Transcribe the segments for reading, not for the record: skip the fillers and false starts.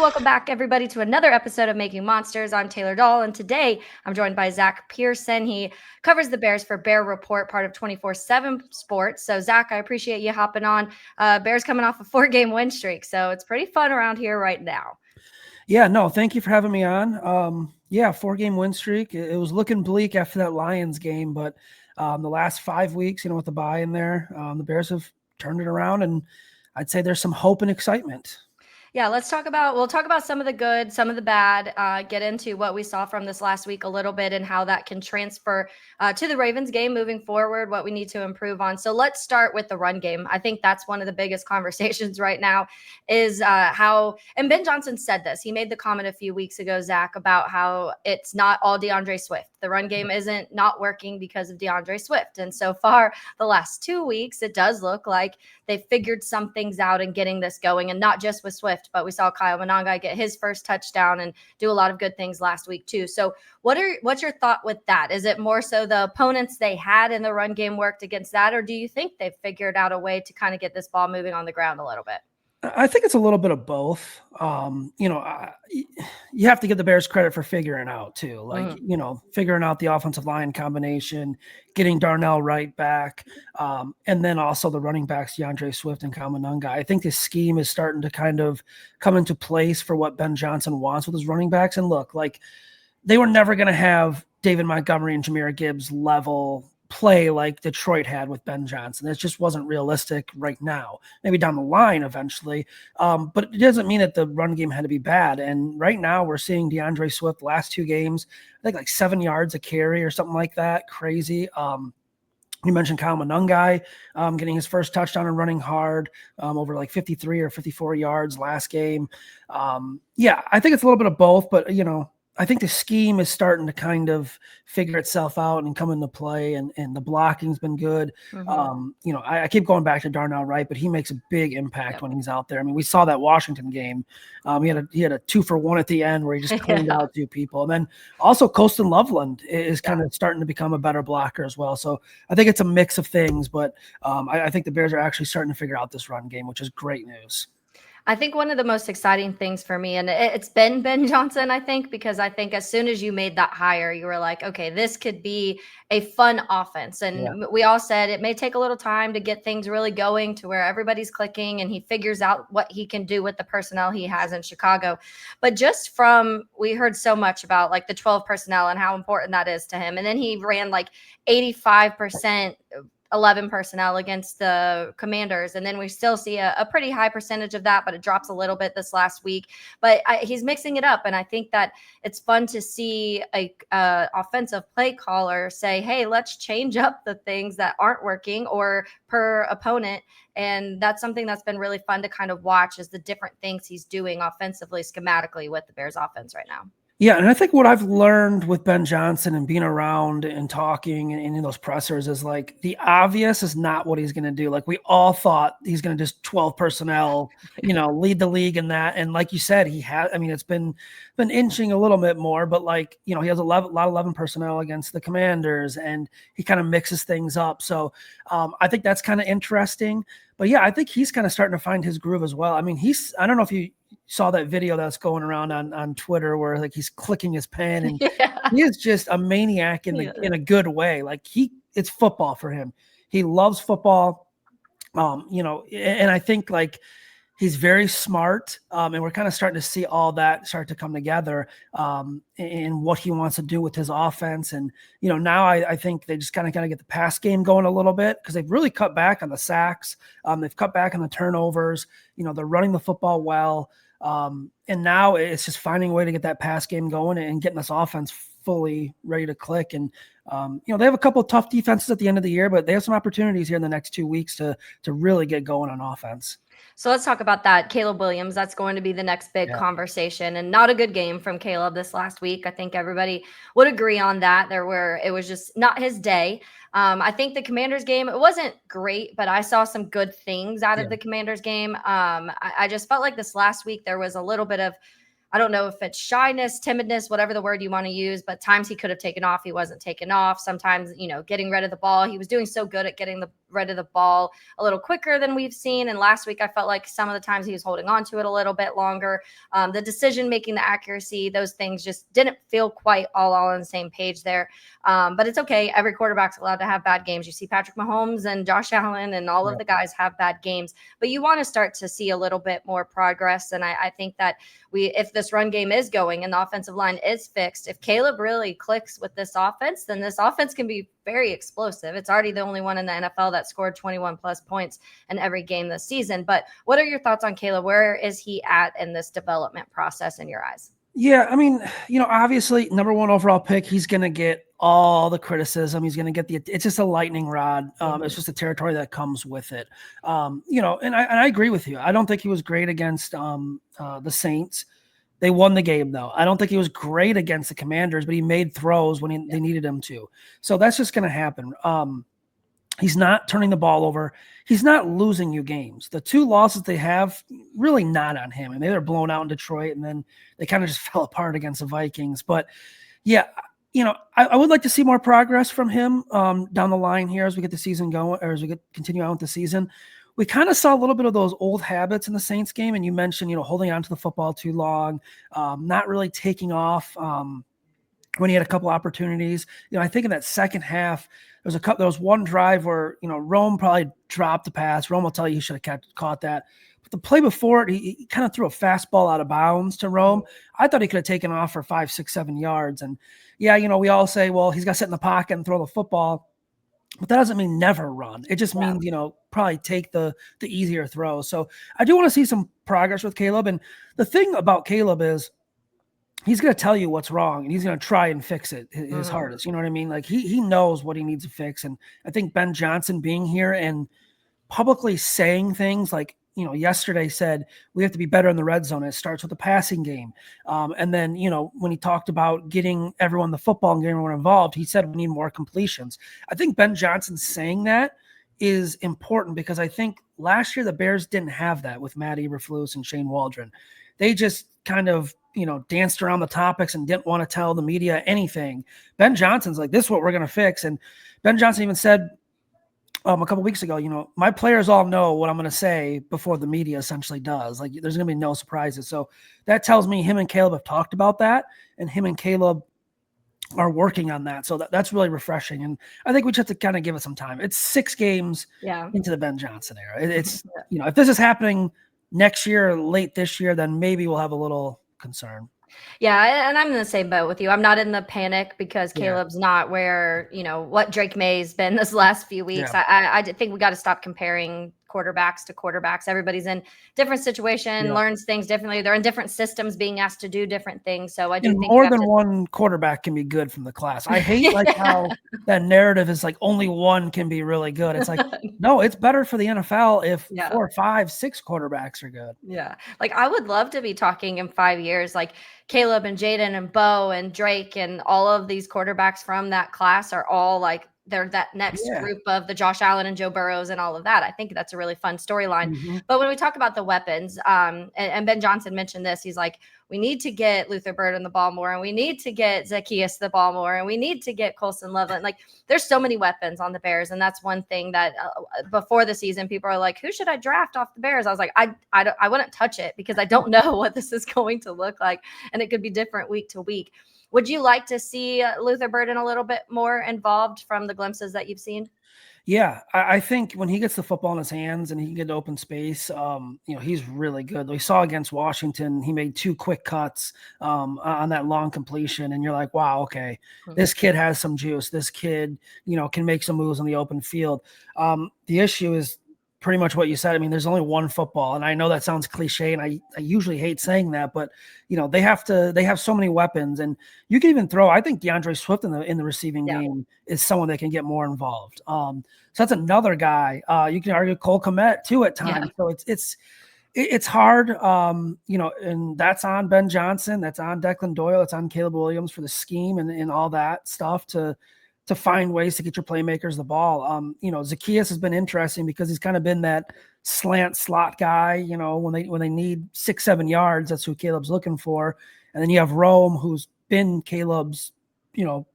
welcome back, everybody, to another episode of Making Monsters. I'm Taylor Dahl, and today I'm joined by Zack Pearson. He covers the Bears for Bear Report, part of 24/7 Sports. So, Zack, I appreciate you hopping on. Bears coming off a 4-game win streak, so it's pretty fun around here right now. Yeah, no, thank you for having me on. 4-game win streak. It was looking bleak after that Lions game, but the last 5 weeks, with the bye in there, the Bears have turned it around, and I'd say there's some hope and excitement. Yeah, we'll talk about some of the good, some of the bad, get into what we saw from this last week a little bit and how that can transfer to the Ravens game moving forward, what we need to improve on. So let's start with the run game. I think that's one of the biggest conversations right now is and Ben Johnson said this. He made the comment a few weeks ago, Zack, about how it's not all DeAndre Swift. The run game isn't not working because of DeAndre Swift. And so far, the last 2 weeks, it does look like they figured some things out in getting this going, and not just with Swift, but we saw Kyle Monangai get his first touchdown and do a lot of good things last week too. So what's your thought with that? Is it more so the opponents they had in the run game worked against that, or do you think they've figured out a way to kind of get this ball moving on the ground a little bit? I think it's a little bit of both. You have to give the Bears credit for figuring out too, figuring out the offensive line combination, getting Darnell Wright back, and then also the running backs, DeAndre Swift and Kyle Monangai. I think this scheme is starting to kind of come into place for what Ben Johnson wants with his running backs. And look, they were never going to have David Montgomery and Jahmyr Gibbs level play like Detroit had with Ben Johnson. It just wasn't realistic right now. Maybe down the line eventually, but it doesn't mean that the run game had to be bad. And right now we're seeing DeAndre Swift last 2 games, I think 7 yards a carry or something like that. Crazy. You mentioned Kyle Monangai getting his first touchdown and running hard over 53 or 54 yards last game. I think it's a little bit of both, but I think the scheme is starting to kind of figure itself out and come into play, and the blocking's been good. Mm-hmm. I keep going back to Darnell Wright, but he makes a big impact when he's out there. I mean, we saw that Washington game. He had a 2-for-1 at the end where he just cleaned out 2 people. And then also Colston Loveland is kind of starting to become a better blocker as well. So I think it's a mix of things, but I think the Bears are actually starting to figure out this run game, which is great news. I think one of the most exciting things for me, and it's been Ben Johnson, I think, because I think as soon as you made that hire, you were like, okay, this could be a fun offense. And we all said it may take a little time to get things really going to where everybody's clicking and he figures out what he can do with the personnel he has in Chicago. But just we heard so much about the 12 personnel and how important that is to him. And then he ran 85% 11 personnel against the Commanders. And then we still see a pretty high percentage of that, but it drops a little bit this last week. But he's mixing it up. And I think that it's fun to see a offensive play caller say, hey, let's change up the things that aren't working or per opponent. And that's something that's been really fun to kind of watch, is the different things he's doing offensively, schematically with the Bears offense right now. Yeah, and I think what I've learned with Ben Johnson and being around and talking and in those pressers is the obvious is not what he's going to do. We all thought he's going to just 12 personnel, lead the league in that. And like you said, it's been inching a little bit more, but he has a lot of 11 personnel against the Commanders, and he kind of mixes things up. So I think that's kind of interesting. But yeah, I think he's kind of starting to find his groove as well. I mean, I don't know if you saw that video that's going around on Twitter where he's clicking his pen, and he is just a maniac in a good way. It's football for him. He loves football. And I think he's very smart. And we're kind of starting to see all that start to come together in what he wants to do with his offense. And, now I think they just kind of got to get the pass game going a little bit, because they've really cut back on the sacks. They've cut back on the turnovers. They're running the football well. And now it's just finding a way to get that pass game going and getting this offense fully ready to click. And, they have a couple of tough defenses at the end of the year, but they have some opportunities here in the next 2 weeks to really get going on offense. So let's talk about that. Caleb Williams, that's going to be the next big conversation, and not a good game from Caleb this last week. I think everybody would agree on that. It was just not his day. I think the Commanders game, it wasn't great, but I saw some good things out of the Commanders game. I just felt like this last week there was a little bit of, I don't know if it's shyness, timidness, whatever the word you want to use, but times he could have taken off, he wasn't taken off. Sometimes, getting rid of the ball, he was doing so good at getting rid of the ball a little quicker than we've seen. And last week, I felt like some of the times he was holding on to it a little bit longer. The decision making, the accuracy, those things just didn't feel quite all on the same page there. But it's okay. Every quarterback's allowed to have bad games. You see Patrick Mahomes and Josh Allen and all of the guys have bad games, but you want to start to see a little bit more progress. And I think that if this run game is going and the offensive line is fixed, if Caleb really clicks with this offense, then this offense can be very explosive. It's already the only one in the NFL that scored 21 plus points in every game this season. But what are your thoughts on Caleb? Where is he at in this development process in your eyes? Yeah, I mean, obviously, number 1 overall pick, he's going to get all the criticism. He's going to get it's just a lightning rod. It's just the territory that comes with it. And I agree with you. I don't think he was great against the Saints. They won the game, though. I don't think he was great against the Commanders, but he made throws when they needed him to. So that's just going to happen. He's not turning the ball over. He's not losing you games. The 2 losses they have, really not on him. And they were blown out in Detroit, and then they kind of just fell apart against the Vikings. But, yeah, I would like to see more progress from him down the line here as we get the season going, or as we continue on with the season. We kind of saw a little bit of those old habits in the Saints game, and you mentioned, holding on to the football too long, not really taking off when he had a couple opportunities. I think in that second half, there was one drive where, Rome probably dropped the pass. Rome will tell you he should have caught that. But the play before it, he kind of threw a fastball out of bounds to Rome. I thought he could have taken off for 5, 6, 7 yards. And yeah, we all say, well, he's got to sit in the pocket and throw the football. But that doesn't mean never run. It just means, probably take the easier throw. So I do want to see some progress with Caleb. And the thing about Caleb is, he's going to tell you what's wrong, and he's going to try and fix it his hardest. You know what I mean? Like he knows what he needs to fix. And I think Ben Johnson being here and publicly saying things like, yesterday said, we have to be better in the red zone. It starts with the passing game. And then, when he talked about getting everyone the football and getting everyone involved, he said we need more completions. I think Ben Johnson saying that is important because I think last year the Bears didn't have that with Matt Eberflus and Shane Waldron. They just kind of, danced around the topics and didn't want to tell the media anything. Ben Johnson's like, this is what we're going to fix. And Ben Johnson even said a couple weeks ago, my players all know what I'm going to say before the media essentially does. Like, there's going to be no surprises. So that tells me him and Caleb have talked about that, and him and Caleb are working on that. So that's really refreshing. And I think we just have to kind of give it some time. It's 6 games into the Ben Johnson era. It's, if this is happening next year, late this year, then maybe we'll have a little concern. Yeah, and I'm in the same boat with you. I'm not in the panic because Caleb's not where, what Drake May's been this last few weeks. I think we got to stop comparing quarterbacks to quarterbacks. Everybody's in different situation, learns things differently. They're in different systems, being asked to do different things. So I do think more than one quarterback can be good from the class. I hate how that narrative is like only one can be really good. It's like, no, it's better for the NFL if 4, 5, 6 quarterbacks are good. Yeah. Like, I would love to be talking in 5 years, like Caleb and Jaden and Bo and Drake and all of these quarterbacks from that class are all like, they're that next group of the Josh Allen and Joe Burrows and all of that. I think that's a really fun storyline. But when we talk about the weapons, and Ben Johnson mentioned this, he's like, we need to get Luther Burden the ball more, and we need to get Zacchaeus the ball more, and we need to get Colson Loveland. Like, there's so many weapons on the Bears, and that's one thing that before the season, people are like, who should I draft off the Bears? I was like, I wouldn't touch it because I don't know what this is going to look like, and it could be different week to week. Would you like to see Luther Burden a little bit more involved from the glimpses that you've seen? Yeah, I think when he gets the football in his hands and he can get open space, he's really good. We saw against Washington, he made 2 quick cuts on that long completion, and you're like, wow, okay, this kid has some juice. This kid, can make some moves on the open field. The issue is pretty much what you said. I mean, there's only one football, and I know that sounds cliche, and I usually hate saying that, but they have so many weapons, and you can even throw. I think DeAndre Swift in the receiving game is someone that can get more involved. So that's another guy. You can argue Cole Kmet too at times. So it's hard, and that's on Ben Johnson, that's on Declan Doyle, that's on Caleb Williams for the scheme and all that stuff to find ways to get your playmakers the ball. Zacchaeus has been interesting because he's kind of been that slant slot guy, when they need 6, 7 yards, that's who Caleb's looking for. And then you have Rome, who's been Caleb's,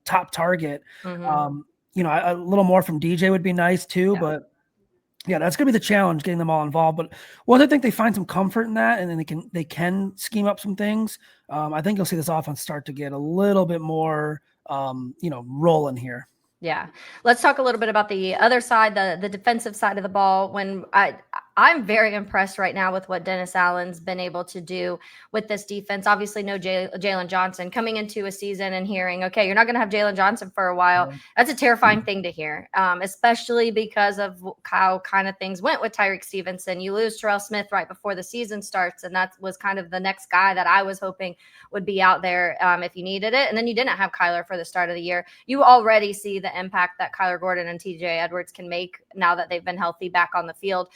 top target. A little more from DJ would be nice too, but Yeah, that's gonna be the challenge, getting them all involved. But once I think they find some comfort in that, and then they can scheme up some things, I think you'll see this offense start to get a little bit more, rolling here. Yeah. Let's talk a little bit about the other side, the defensive side of the ball. I'm very impressed right now with what Dennis Allen's been able to do with this defense. Obviously, no Jalen Johnson coming into a season and hearing, okay, you're not going to have Jalen Johnson for a while. Yeah. That's a terrifying thing to hear, especially because of how kind of things went with Tyreek Stevenson. You lose Terrell Smith right before the season starts, and that was kind of the next guy that I was hoping would be out there if you needed it. And then you didn't have Kyler for the start of the year. You already see the impact that Kyler Gordon and TJ Edwards can make now that they've been healthy back on the field.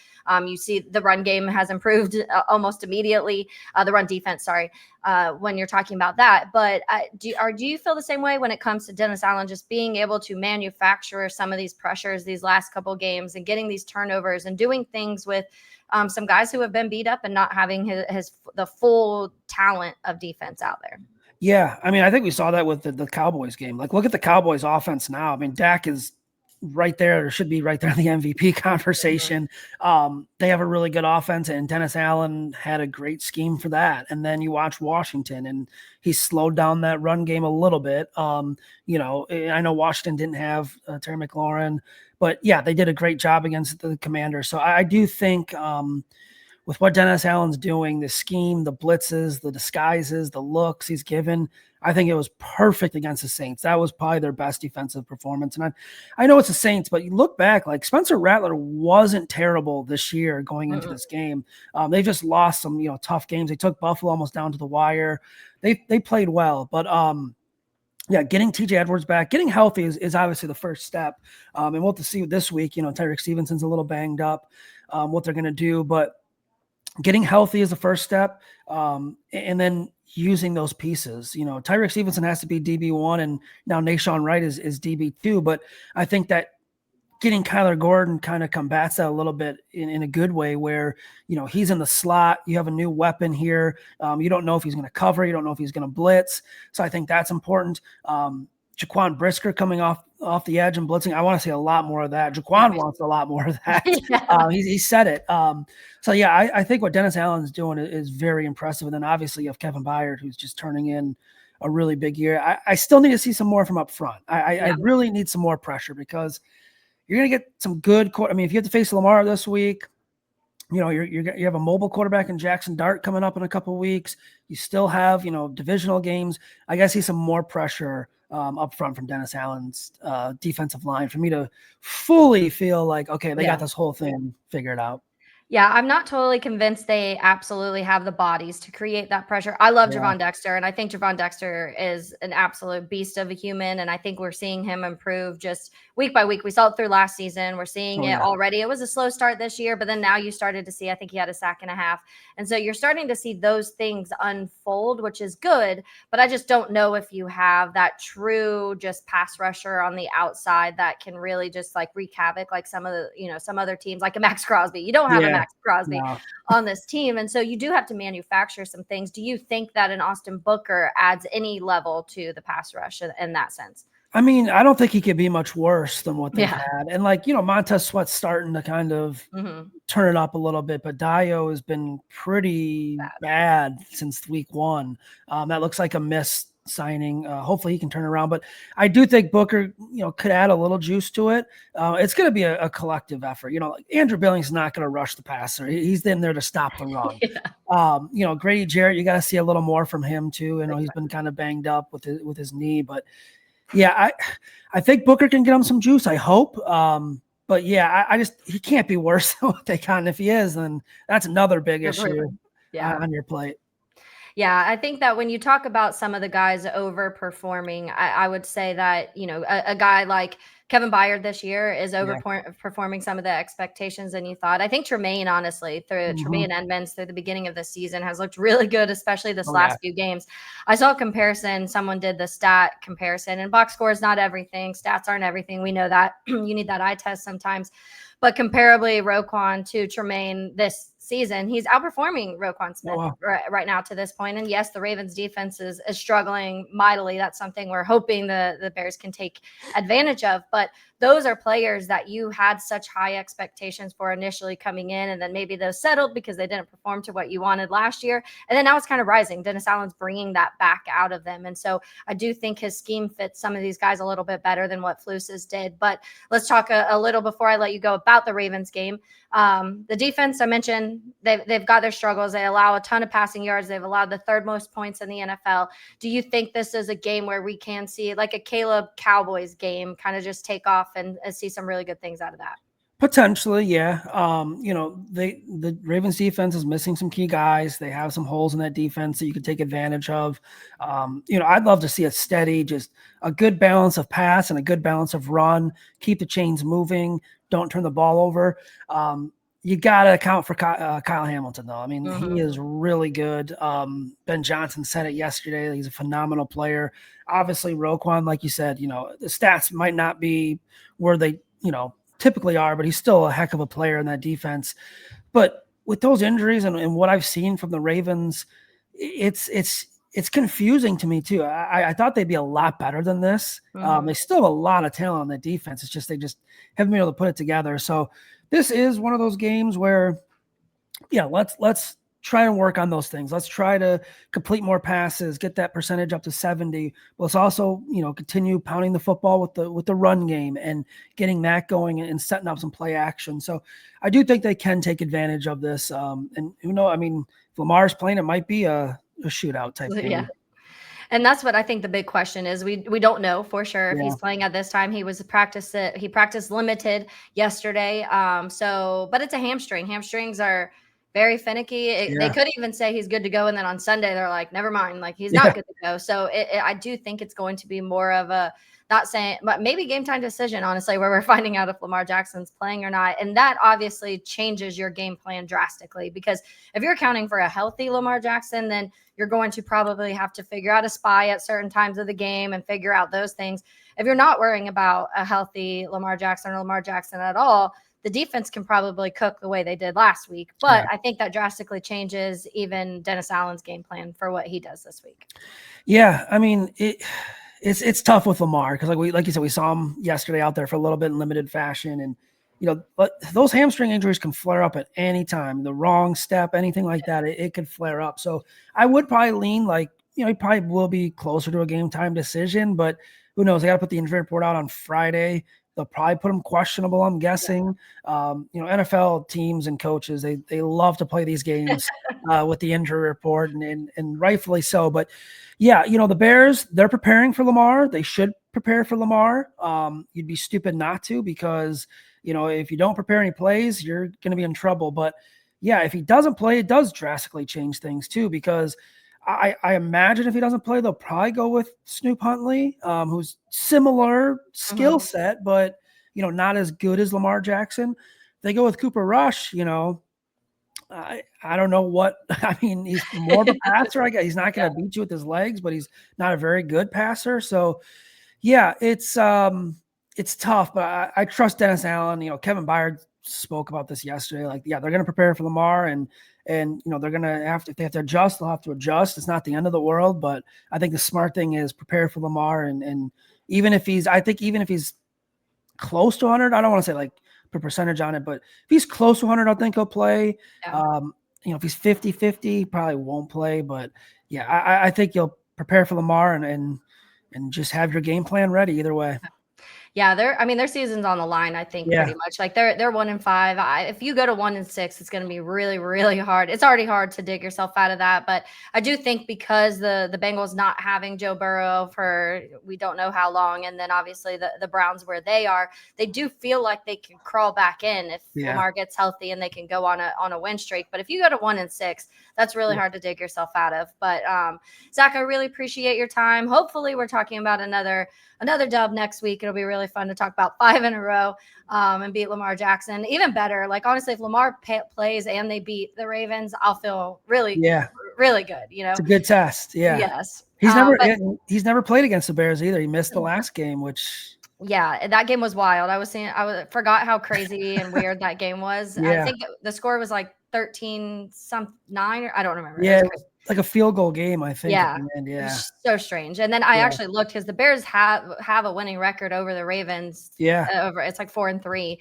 You see the run game has improved almost immediately. The run defense, sorry, when you're talking about that. But do you feel the same way when it comes to Dennis Allen just being able to manufacture some of these pressures these last couple games and getting these turnovers and doing things with some guys who have been beat up and not having the full talent of defense out there? Yeah, I mean, I think we saw that with the Cowboys game. Like, look at the Cowboys offense now. I mean, Dak is right there, or should be right there in the MVP conversation. They have a really good offense, and Dennis Allen had a great scheme for that. And then you watch Washington, and he slowed down that run game a little bit. I know Washington didn't have Terry McLaurin, but yeah, they did a great job against the Commanders. So I do think with what Dennis Allen's doing, the scheme, the blitzes, the disguises, the looks he's given, I think it was perfect against the Saints. That was probably their best defensive performance. And I know it's the Saints, but you look back, like Spencer Rattler wasn't terrible this year going into this game. They just lost some, tough games. They took Buffalo almost down to the wire. They played well, but yeah, getting TJ Edwards back, getting healthy is obviously the first step. And we'll have to see this week. Tyreek Stevenson's a little banged up, what they're going to do, but getting healthy is the first step, and then using those pieces. Tyreek Stevenson has to be DB1, and now Nashawn Wright is DB2. But I think that getting Kyler Gordon kind of combats that a little bit in a good way, where he's in the slot. You have a new weapon here. You don't know if he's going to cover. You don't know if he's going to blitz. So I think that's important. Jaquan Brisker coming off the edge and blitzing. I want to see a lot more of that. Jaquan wants a lot more of that. Yeah. He said it. So yeah, I think what Dennis Allen's doing is very impressive. And then obviously you have Kevin Byard, who's just turning in a really big year. I still need to see some more from up front. I really need some more pressure, because you're going to get some good. I mean, if you have to face Lamar this week, you have a mobile quarterback in Jackson Dart coming up in a couple of weeks. You still have, divisional games. I got to see some more pressure up front from Dennis Allen's defensive line for me to fully feel like, okay, they got this whole thing figured out. Yeah, I'm not totally convinced they absolutely have the bodies to create that pressure. I love Javon Dexter, and I think Javon Dexter is an absolute beast of a human, and I think we're seeing him improve just week by week. We saw it through last season. We're seeing it already. It was a slow start this year, but then now you started to see, I think he had a sack and a half. And so you're starting to see those things unfold, which is good, but I just don't know if you have that true just pass rusher on the outside that can really just like wreak havoc like some of the, some other teams like a Max Crosby. You don't have a Max Crosby on this team. And so you do have to manufacture some things. Do you think that an Austin Booker adds any level to the pass rush in that sense? I mean, I don't think he could be much worse than what they've had. And Montez Sweat's starting to kind of turn it up a little bit, but Dio has been pretty bad since week one. That looks like a missed signing. Hopefully he can turn around, but I do think Booker, could add a little juice to it. It's going to be a collective effort. Andrew Billings not going to rush the passer. He's in there to stop the run. Grady Jarrett, you got to see a little more from him too. He's been kind of banged up with his knee, but yeah, I think Booker can get him some juice. I hope. But yeah, he can't be worse than what they got. And if he is, then that's another big issue on your plate. Yeah, I think that when you talk about some of the guys overperforming, I would say that, a guy like Kevin Byard this year is overperforming some of the expectations than you thought. I think Tremaine, honestly, Tremaine Edmonds through the beginning of the season has looked really good, especially this last few games. I saw a comparison. Someone did the stat comparison, and box score is not everything. Stats aren't everything. We know that. You need that eye test sometimes. But comparably, Roquan to Tremaine this season, he's outperforming Roquan Smith right now to this point. And yes, the Ravens defense is struggling mightily. That's something we're hoping the Bears can take advantage of. But those are players that you had such high expectations for initially coming in, and then maybe those settled because they didn't perform to what you wanted last year. And then now it's kind of rising. Dennis Allen's bringing that back out of them. And so I do think his scheme fits some of these guys a little bit better than what Flus's did. But let's talk a little before I let you go about the Ravens game. The defense, I mentioned, they've got their struggles. They allow a ton of passing yards. They've allowed the third most points in the NFL. Do you think this is a game where we can see like a Caleb Cowboys game kind of just take off and see some really good things out of that? Potentially, yeah. The Ravens defense is missing some key guys. They have some holes in that defense that you could take advantage of. I'd love to see a steady, just a good balance of pass and a good balance of run. Keep the chains moving. Don't turn the ball over. You got to account for Kyle Hamilton, though. I mean, he is really good. Ben Johnson said it yesterday. He's a phenomenal player. Obviously, Roquan, like you said, the stats might not be where they, typically are, but he's still a heck of a player in that defense. But with those injuries and what I've seen from the Ravens, it's confusing to me too. I thought they'd be a lot better than this. They still have a lot of talent on the defense. It's just they just haven't been able to put it together. So this is one of those games where, let's try and work on those things. Let's try to complete more passes, get that percentage up to 70. Let's also, continue pounding the football with the run game and getting that going and setting up some play action. So I do think they can take advantage of this. And if Lamar's playing, it might be a shootout type game. Yeah. And that's what I think the big question is. We don't know for sure if he's playing at this time. He practiced limited yesterday. But it's a hamstring. Hamstrings are very finicky. They could even say he's good to go, and then on Sunday they're like, never mind, like he's not good to go. So I do think it's going to be more of a, not saying, but maybe game time decision, honestly, where we're finding out if Lamar Jackson's playing or not. And that obviously changes your game plan drastically, because if you're accounting for a healthy Lamar Jackson, then you're going to probably have to figure out a spy at certain times of the game and figure out those things. If you're not worrying about a healthy Lamar Jackson or Lamar Jackson at all, the defense can probably cook the way they did last week. But I think that drastically changes even Dennis Allen's game plan for what he does this week. Yeah, I mean, it's tough with Lamar because like you said, we saw him yesterday out there for a little bit in limited fashion. And, but those hamstring injuries can flare up at any time. The wrong step, anything like that, it could flare up. So I would probably lean he probably will be closer to a game time decision, but who knows? They got to put the injury report out on Friday. They'll probably put him questionable, I'm guessing. NFL teams and coaches, they love to play these games with the injury report, and rightfully so. But, the Bears, they're preparing for Lamar. They should prepare for Lamar. You'd be stupid not to, because, if you don't prepare any plays, you're going to be in trouble. But, if he doesn't play, it does drastically change things too, because I imagine if he doesn't play, they'll probably go with Snoop Huntley, who's similar skill set, but, not as good as Lamar Jackson. They go with Cooper Rush, I don't know what – I mean, he's more of a passer. I guess he's not going to beat you with his legs, but he's not a very good passer. So, it's tough, but I trust Dennis Allen. Kevin Byard spoke about this yesterday. They're going to prepare for Lamar, and they're going to have to – if they have to adjust, they'll have to adjust. It's not the end of the world, but I think the smart thing is prepare for Lamar. And even if he's close to 100, I don't want to say put percentage on it, but if he's close to 100, I think he'll play. If he's 50-50, he probably won't play. But I think you'll prepare for Lamar and just have your game plan ready either way. Yeah, their season's on the line, I think, pretty much. They're 1-5. If you go to 1-6, it's going to be really, really hard. It's already hard to dig yourself out of that, but I do think because the Bengals not having Joe Burrow for we don't know how long, and then obviously the Browns where they are, they do feel like they can crawl back in if Lamar gets healthy and they can go on a win streak. But if you go to 1-6, that's really hard to dig yourself out of. But Zach, I really appreciate your time. Hopefully, we're talking about another dub next week. It'll be really fun to talk about 5 in a row and beat Lamar Jackson. Even better, honestly, if Lamar plays and they beat the Ravens, I'll feel really, really good. It's a good test. Yeah. Yes. He's never played against the Bears either. He missed the last game, which. Yeah, that game was wild. I forgot how crazy and weird that game was. I think the score was 13-9, or I don't remember. Yeah, like a field goal game, I think. Yeah. At the end. Yeah. So strange. And then I Yeah. actually looked because the Bears have a winning record over the Ravens. Yeah. It's like 4-3.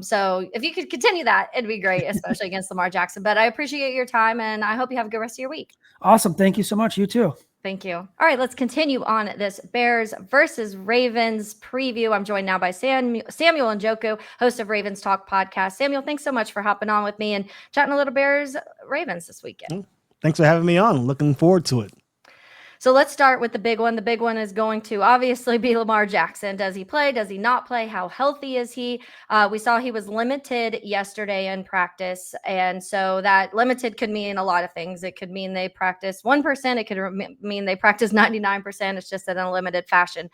So if you could continue that, it'd be great, especially against Lamar Jackson. But I appreciate your time, and I hope you have a good rest of your week. Awesome. Thank you so much. You too. Thank you. All right, let's continue on this Bears versus Ravens preview. I'm joined now by Samuel Njoku, host of Ravens Talk podcast. Samuel, thanks so much for hopping on with me and chatting a little Bears Ravens this weekend. Thanks for having me on. Looking forward to it. So let's start with the big one. The big one is going to obviously be Lamar Jackson. Does he play? Does he not play? How healthy is he? We saw he was limited yesterday in practice. And so that limited could mean a lot of things. It could mean they practice 1%. It could mean they practice 99%. It's just in a limited fashion.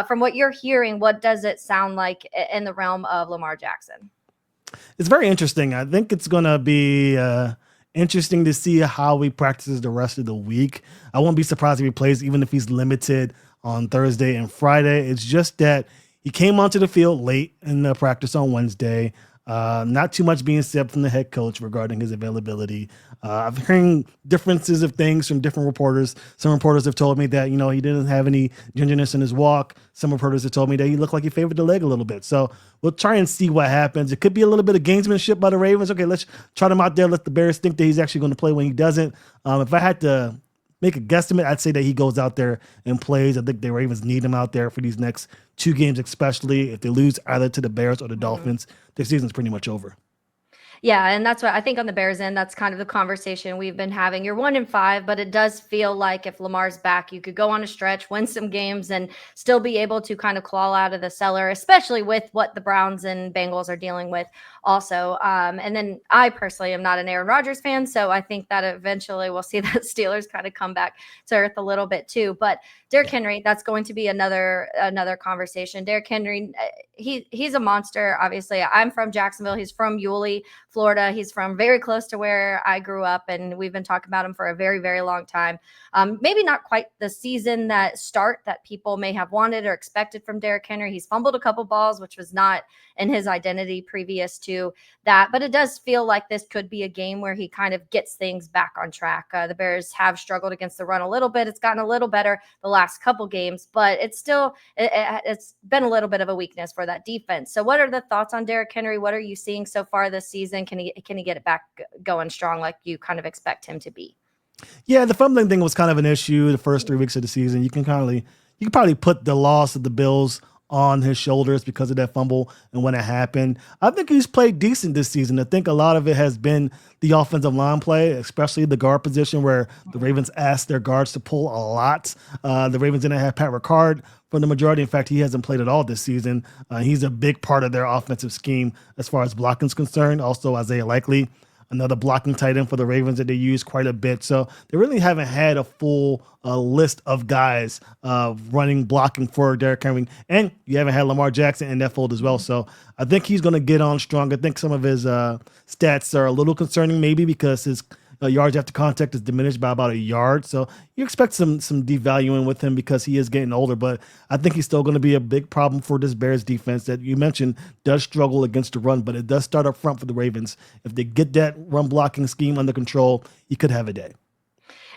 From what you're hearing, what does it sound like in the realm of Lamar Jackson? It's very interesting. I think it's going to be interesting to see how he practices the rest of the week. I won't be surprised if he plays, even if he's limited on Thursday and Friday. It's just that he came onto the field late in the practice on Wednesday. Not too much being said from the head coach regarding his availability. I've hearing differences of things from different reporters. Some reporters have told me that, he didn't have any gingerness in his walk. Some reporters have told me that he looked like he favored the leg a little bit. So we'll try and see what happens. It could be a little bit of gamesmanship by the Ravens. Okay, let's trot him out there. Let the Bears think that he's actually going to play when he doesn't. If I had to make a guesstimate, I'd say that he goes out there and plays. I think the Ravens need him out there for these next 2 games, especially if they lose either to the Bears or the Dolphins. Their season's pretty much over. Yeah, and that's what I think on the Bears end, that's kind of the conversation we've been having. You're 1-5, but it does feel like if Lamar's back, you could go on a stretch, win some games, and still be able to kind of claw out of the cellar, especially with what the Browns and Bengals are dealing with also. And then I personally am not an Aaron Rodgers fan, so I think that eventually we'll see the Steelers kind of come back to earth a little bit too. But Derrick Henry, that's going to be another conversation. Derrick Henry, he's a monster. Obviously, I'm from Jacksonville. He's from Yulee, Florida. He's from very close to where I grew up, and we've been talking about him for a very, very long time. Maybe not quite the season that people may have wanted or expected from Derrick Henry. He's fumbled a couple balls, which was not in his identity previous to that. But it does feel like this could be a game where he kind of gets things back on track. The Bears have struggled against the run a little bit. It's gotten a little better the last couple games, but it's been a little bit of a weakness for that defense. So what are the thoughts on Derrick Henry? What are you seeing so far this season? Can he get it back going strong like you kind of expect him to be? Yeah, the fumbling thing was kind of an issue the first 3 weeks of the season. You can probably put the loss of the Bills on his shoulders because of that fumble and when it happened. I think he's played decent this season. I think a lot of it has been the offensive line play, especially the guard position where the Ravens asked their guards to pull a lot. The Ravens didn't have Pat Ricard for the majority. In fact, he hasn't played at all this season. He's a big part of their offensive scheme as far as blocking is concerned. Also, Isaiah Likely, another blocking tight end for the Ravens that they use quite a bit. So they really haven't had a full list of guys blocking for Derrick Henry. And you haven't had Lamar Jackson in that fold as well. So I think he's going to get on strong. I think some of his stats are a little concerning maybe because his yards after contact is diminished by about a yard. So you expect some devaluing with him because he is getting older, but I think he's still going to be a big problem for this Bears defense that you mentioned does struggle against the run, but it does start up front for the Ravens. If they get that run blocking scheme under control, he could have a day.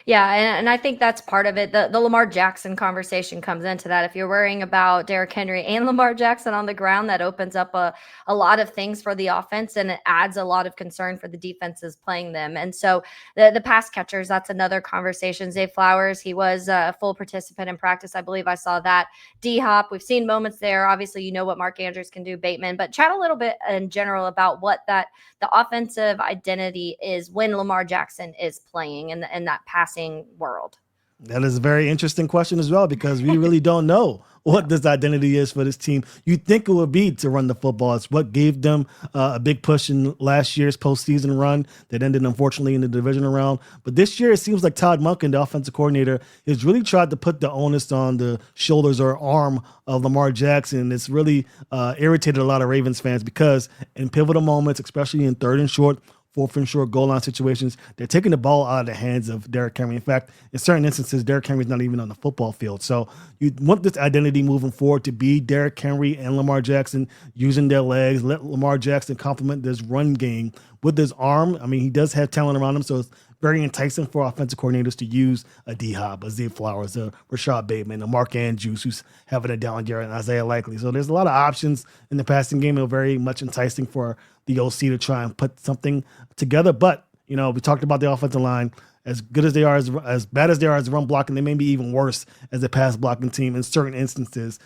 Yeah, and I think that's part of it. The Lamar Jackson conversation comes into that. If you're worrying about Derrick Henry and Lamar Jackson on the ground, that opens up a lot of things for the offense, and it adds a lot of concern for the defenses playing them. And so the pass catchers, that's another conversation. Zay Flowers, he was a full participant in practice. I believe I saw that. D-Hop, we've seen moments there. Obviously, you know what Mark Andrews can do, Bateman. But chat a little bit in general about what the offensive identity is when Lamar Jackson is playing in that passing world. That is a very interesting question as well, because we really don't know what this identity is for this team. You'd think it would be to run the football. It's what gave them a big push in last year's postseason run that ended, unfortunately, in the divisional round. But this year, it seems like Todd Monken, the offensive coordinator, has really tried to put the onus on the shoulders or arm of Lamar Jackson. It's really irritated a lot of Ravens fans because in pivotal moments, especially in 3rd and short, 4th and short goal line situations, they're taking the ball out of the hands of Derrick Henry. In fact, in certain instances, Derrick Henry's not even on the football field. So you want this identity moving forward to be Derrick Henry and Lamar Jackson using their legs. Let Lamar Jackson complement this run game with his arm. I mean, he does have talent around him, so it's very enticing for offensive coordinators to use a D-Hop, a Zay Flowers, a Rashad Bateman, a Mark Andrews, who's having a down year, and Isaiah Likely. So there's a lot of options in the passing game. They're very much enticing for the OC to try and put something together. But, we talked about the offensive line. As good as they are, as bad as they are as run blocking, they may be even worse as a pass blocking team in certain instances.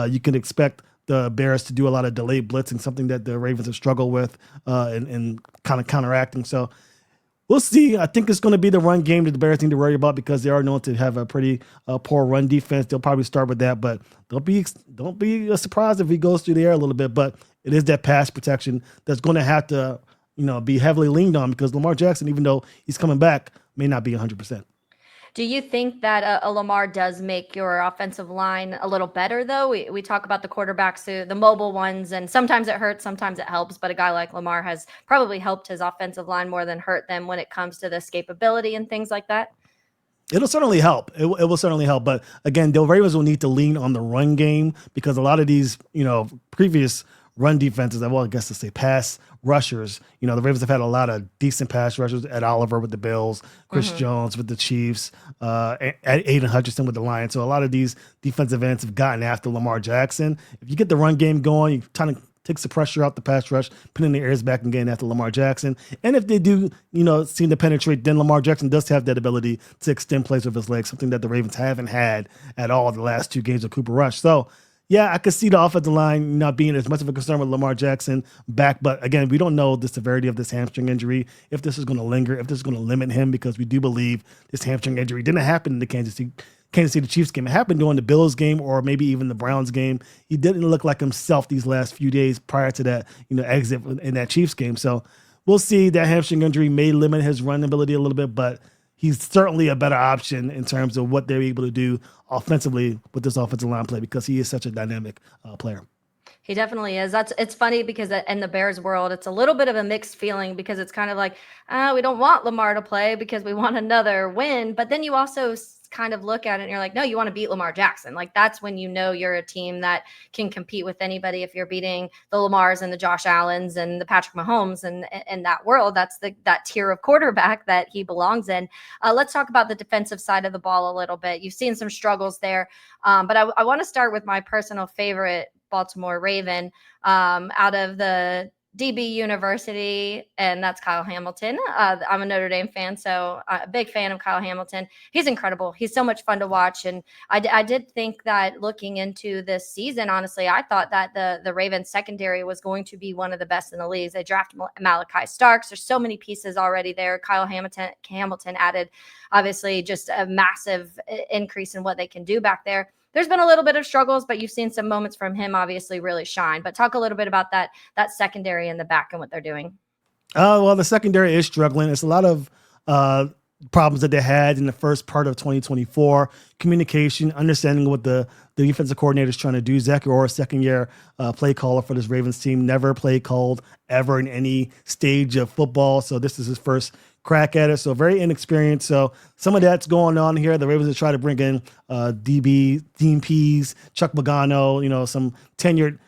You can expect the Bears to do a lot of delayed blitzing, something that the Ravens have struggled with and kind of counteracting. So we'll see. I think it's going to be the run game that the Bears need to worry about because they are known to have a pretty poor run defense. They'll probably start with that, but don't be surprised if he goes through the air a little bit. But it is that pass protection that's going to have to be heavily leaned on because Lamar Jackson, even though he's coming back, may not be 100%. Do you think that a Lamar does make your offensive line a little better, though? We talk about the quarterbacks, the mobile ones, and sometimes it hurts, sometimes it helps. But a guy like Lamar has probably helped his offensive line more than hurt them when it comes to the escapability and things like that. It'll certainly help. It will certainly help. But again, the Ravens will need to lean on the run game because a lot of these, previous run defenses, well, I guess to say pass rushers, the Ravens have had a lot of decent pass rushers. Ed Oliver with the Bills, Chris Jones with the Chiefs, Aiden Hutchinson with the Lions. So a lot of these defensive ends have gotten after Lamar Jackson. If you get the run game going, you kind of takes the pressure out the pass rush, putting the ears back and getting after Lamar Jackson. And if they do, seem to penetrate, then Lamar Jackson does have that ability to extend plays with his legs, something that the Ravens haven't had at all the last 2 games of Cooper Rush. So, yeah, I could see the offensive line not being as much of a concern with Lamar Jackson back. But again, we don't know the severity of this hamstring injury, if this is going to linger, if this is going to limit him, because we do believe this hamstring injury didn't happen in the Kansas City Chiefs game. It happened during the Bills game or maybe even the Browns game. He didn't look like himself these last few days prior to that, exit in that Chiefs game. So we'll see. That hamstring injury may limit his run ability a little bit, but he's certainly a better option in terms of what they're able to do offensively with this offensive line play because he is such a dynamic player. He definitely is. It's funny because in the Bears world, it's a little bit of a mixed feeling because it's kind of like, we don't want Lamar to play because we want another win. But then you also kind of look at it and you're like, no, you want to beat Lamar Jackson. Like that's when you're a team that can compete with anybody. If you're beating the Lamars and the Josh Allens and the Patrick Mahomes and in that world, that's that tier of quarterback that he belongs in. Let's talk about the defensive side of the ball a little bit. You've seen some struggles there. But I want to start with my personal favorite Baltimore Raven out of the DB University, and that's Kyle Hamilton. I'm a Notre Dame fan, so a big fan of Kyle Hamilton. He's incredible. He's so much fun to watch, and I did think that looking into this season, honestly, I thought that the Ravens secondary was going to be one of the best in the league. They drafted Malachi Starks. There's so many pieces already there. Kyle Hamilton added, obviously, just a massive increase in what they can do back there. There's been a little bit of struggles, but you've seen some moments from him obviously really shine. But talk a little bit about that secondary in the back and what they're doing. Well, the secondary is struggling. It's a lot of problems that they had in the first part of 2024. Communication, understanding what the defensive coordinator is trying to do. Zach Orr, second-year play caller for this Ravens team, never play called ever in any stage of football. So this is his first crack at it. So very inexperienced. So some of that's going on here. The Ravens are trying to bring in DPs, Chuck Pagano, some tenured,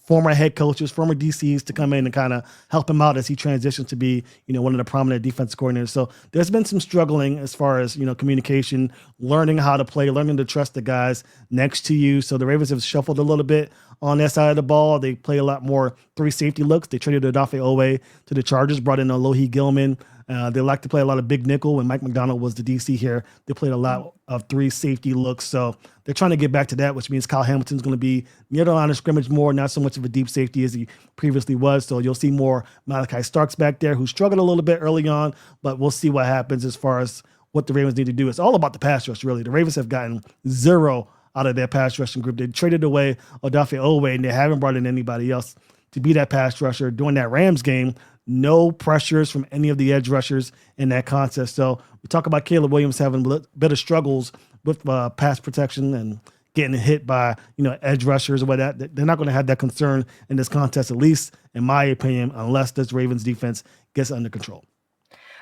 former head coaches, former DCs to come in and kind of help him out as he transitions to be, one of the prominent defensive coordinators. So there's been some struggling as far as, communication, learning how to play, learning to trust the guys next to you. So the Ravens have shuffled a little bit on that side of the ball. They play a lot more 3 safety looks. They traded Odafe Owe to the Chargers, brought in Alohi Gilman. They like to play a lot of big nickel. When Mike McDonald was the DC here, they played a lot of 3 safety looks. So they're trying to get back to that, which means Kyle Hamilton's going to be near the line of scrimmage more, not so much of a deep safety as he previously was. So you'll see more Malachi Starks back there, who struggled a little bit early on, but we'll see what happens as far as what the Ravens need to do. It's all about the pass rush, really. The Ravens have gotten 0 out of their pass rushing group. They traded away Odafe Owe, and they haven't brought in anybody else to be that pass rusher. During that Rams game, no pressures from any of the edge rushers in that contest. So we talk about Caleb Williams having a bit of struggles with pass protection and getting hit by, edge rushers or whatever. They're not going to have that concern in this contest, at least in my opinion, unless this Ravens defense gets under control.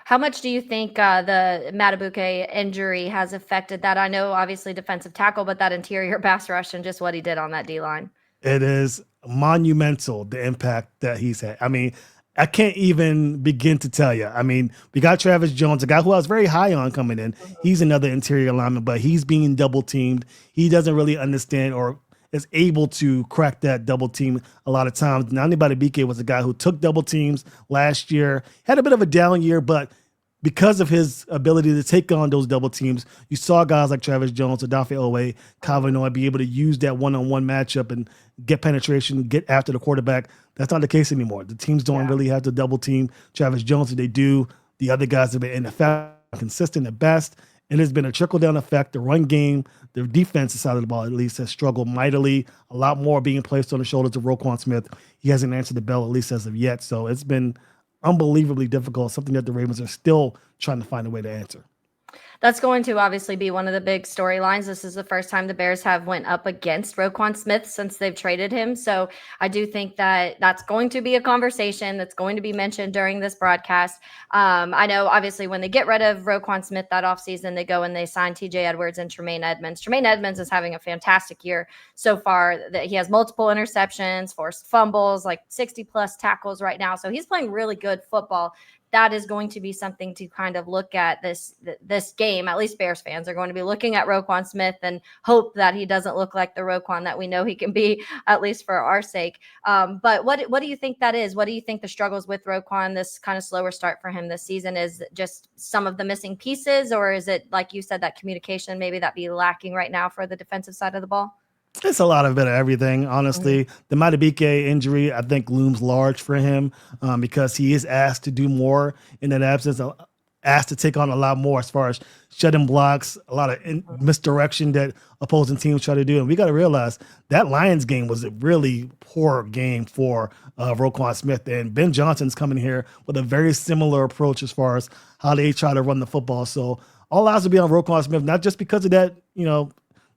How much do you think the Matabuke injury has affected that? I know obviously defensive tackle, but that interior pass rush and just what he did on that D-line. It is monumental, the impact that he's had. I mean, I can't even begin to tell you. I mean, we got Travis Jones, a guy who I was very high on coming in. He's another interior lineman, but he's being double teamed. He doesn't really understand or is able to crack that double team a lot of times. Nani BK was a guy who took double teams last year, had a bit of a down year, but because of his ability to take on those double teams, you saw guys like Travis Jones, Odafe Owe, Kavanaugh be able to use that one-on-one matchup and get penetration, get after the quarterback. That's not the case anymore. The teams don't really have to double team Travis Jones. If they do, the other guys have been ineffective, consistent at best. And there's been a trickle-down effect. The run game, the defensive side of the ball at least, has struggled mightily. A lot more being placed on the shoulders of Roquan Smith. He hasn't answered the bell, at least as of yet. So it's been unbelievably difficult, something that the Ravens are still trying to find a way to answer. That's going to obviously be one of the big storylines. This is the first time the Bears have went up against Roquan Smith since they've traded him. So I do think that that's going to be a conversation that's going to be mentioned during this broadcast. I know obviously when they get rid of Roquan Smith that offseason, they go and they sign TJ Edwards and Tremaine Edmonds. Tremaine Edmonds is having a fantastic year so far. That he has multiple interceptions, forced fumbles, like 60 plus tackles right now. So he's playing really good football. That is going to be something to kind of look at this game. At least Bears fans are going to be looking at Roquan Smith and hope that he doesn't look like the Roquan that we know he can be, at least for our sake. But what do you think that is? What do you think the struggles with Roquan, this kind of slower start for him this season, is just some of the missing pieces, or is it, like you said, that communication maybe that be lacking right now for the defensive side of the ball? It's a lot of bit of everything, honestly. The Madubuike injury, I think, looms large for him because he is asked to do more in that absence, asked to take on a lot more as far as shedding blocks, a lot of misdirection that opposing teams try to do. And we got to realize that Lions game was a really poor game for Roquan Smith. And Ben Johnson's coming here with a very similar approach as far as how they try to run the football. So all eyes will be on Roquan Smith, not just because of that,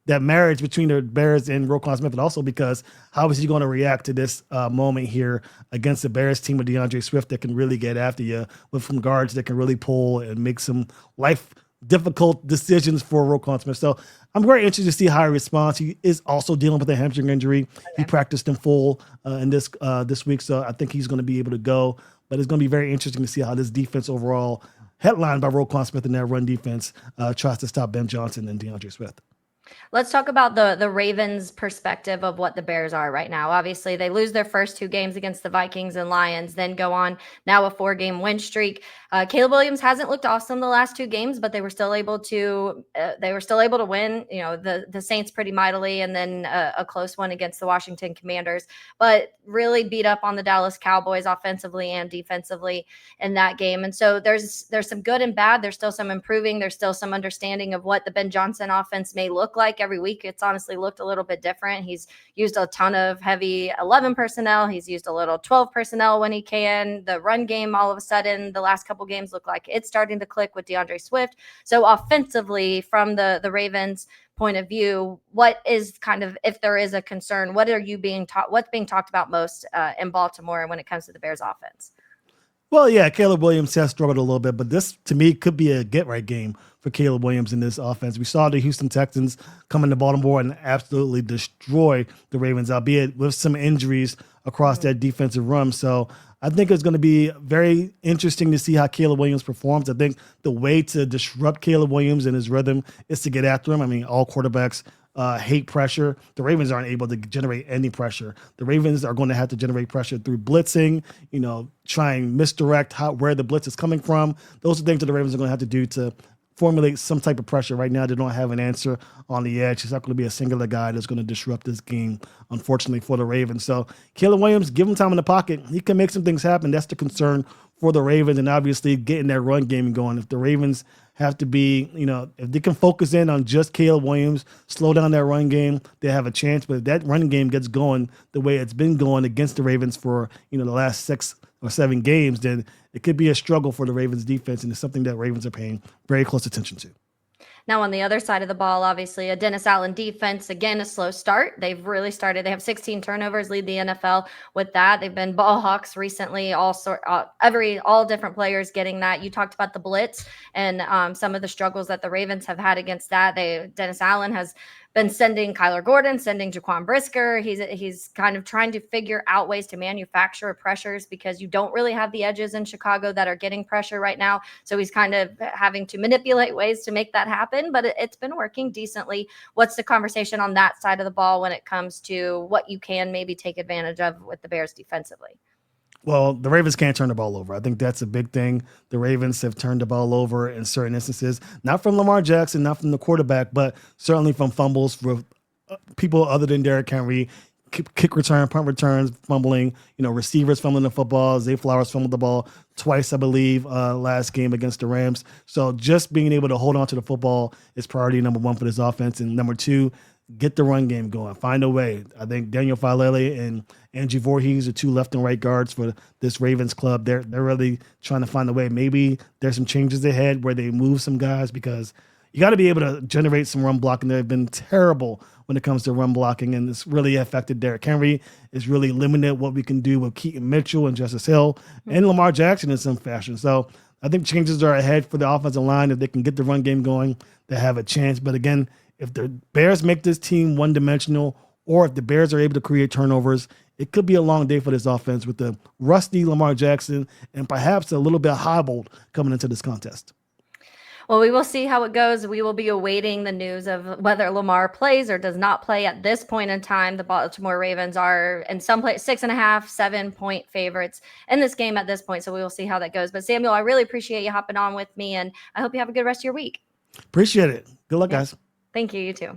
that marriage between the Bears and Roquan Smith, but also because how is he going to react to this moment here against the Bears team with DeAndre Swift that can really get after you, with some guards that can really pull and make some life difficult decisions for Roquan Smith. So I'm very interested to see how he responds. He is also dealing with a hamstring injury. Okay. He practiced in full in this week, so I think he's going to be able to go. But it's going to be very interesting to see how this defense overall, headlined by Roquan Smith and that run defense, tries to stop Ben Johnson and DeAndre Swift. Let's talk about the Ravens' perspective of what the Bears are right now. Obviously, they lose their first two games against the Vikings and Lions, then go on now a 4-game win streak. Caleb Williams hasn't looked awesome the last two games, but they were still able to win. The Saints pretty mightily, and then a close one against the Washington Commanders. But really beat up on the Dallas Cowboys offensively and defensively in that game. And so there's some good and bad. There's still some improving. There's still some understanding of what the Ben Johnson offense may look like every week. It's honestly looked a little bit different. He's used a ton of heavy 11 personnel. He's used a little 12 personnel when he can. The run game, all of a sudden, the last couple games look like it's starting to click with DeAndre Swift. So offensively, from the Ravens' point of view, what is kind of, if there is a concern, what's being talked about most in Baltimore when it comes to the Bears offense? Well, yeah, Caleb Williams has struggled a little bit, but this, to me, could be a get-right game for Caleb Williams in this offense. We saw the Houston Texans come into Baltimore and absolutely destroy the Ravens, albeit with some injuries across that defensive run. So I think it's going to be very interesting to see how Caleb Williams performs. I think the way to disrupt Caleb Williams and his rhythm is to get after him. I mean, all quarterbacks hate pressure. The Ravens aren't able to generate any pressure. The Ravens are going to have to generate pressure through blitzing, try and misdirect where the blitz is coming from. Those are things that the Ravens are going to have to do to formulate some type of pressure. Right now, they don't have an answer on the edge. It's not going to be a singular guy that's going to disrupt this game, unfortunately, for the Ravens. So Caleb Williams, give him time in the pocket. He can make some things happen. That's the concern for the Ravens, and obviously getting that run game going. If the Ravens have to be, if they can focus in on just Caleb Williams, slow down that run game, they have a chance. But if that run game gets going the way it's been going against the Ravens for, the last 6 or 7 games, then it could be a struggle for the Ravens defense, and it's something that Ravens are paying very close attention to. Now, on the other side of the ball, obviously, a Dennis Allen defense, again, a slow start. They've really started. They have 16 turnovers, lead the NFL with that. They've been ball hawks recently, all different players getting that. You talked about the blitz and some of the struggles that the Ravens have had against that. Dennis Allen has been sending Kyler Gordon, sending Jaquan Brisker. He's kind of trying to figure out ways to manufacture pressures because you don't really have the edges in Chicago that are getting pressure right now. So he's kind of having to manipulate ways to make that happen, but it's been working decently. What's the conversation on that side of the ball when it comes to what you can maybe take advantage of with the Bears defensively? Well, the Ravens can't turn the ball over. I think that's a big thing. The Ravens have turned the ball over in certain instances, not from Lamar Jackson, not from the quarterback, but certainly from fumbles for people other than Derrick Henry, kick return, punt returns, fumbling, receivers fumbling the football. Zay Flowers fumbled the ball twice, I believe, last game against the Rams. So just being able to hold on to the football is priority number one for this offense. And number two, get the run game going. Find a way. I think Daniel Falele and Angie Voorhees are two left and right guards for this Ravens club. They're really trying to find a way. Maybe there's some changes ahead where they move some guys because you got to be able to generate some run blocking. They've been terrible when it comes to run blocking, and it's really affected Derrick Henry. It's really limited what we can do with Keaton Mitchell and Justice Hill and Lamar Jackson in some fashion. So I think changes are ahead for the offensive line. If they can get the run game going, they have a chance. But again, if the Bears make this team one-dimensional, or if the Bears are able to create turnovers, it could be a long day for this offense with the rusty Lamar Jackson and perhaps a little bit hobbled coming into this contest. Well, we will see how it goes. We will be awaiting the news of whether Lamar plays or does not play at this point in time. The Baltimore Ravens are in some place 6.5, 7-point favorites in this game at this point. So we will see how that goes. But Samuel, I really appreciate you hopping on with me, and I hope you have a good rest of your week. Appreciate it. Good luck, guys. Thank you. You too.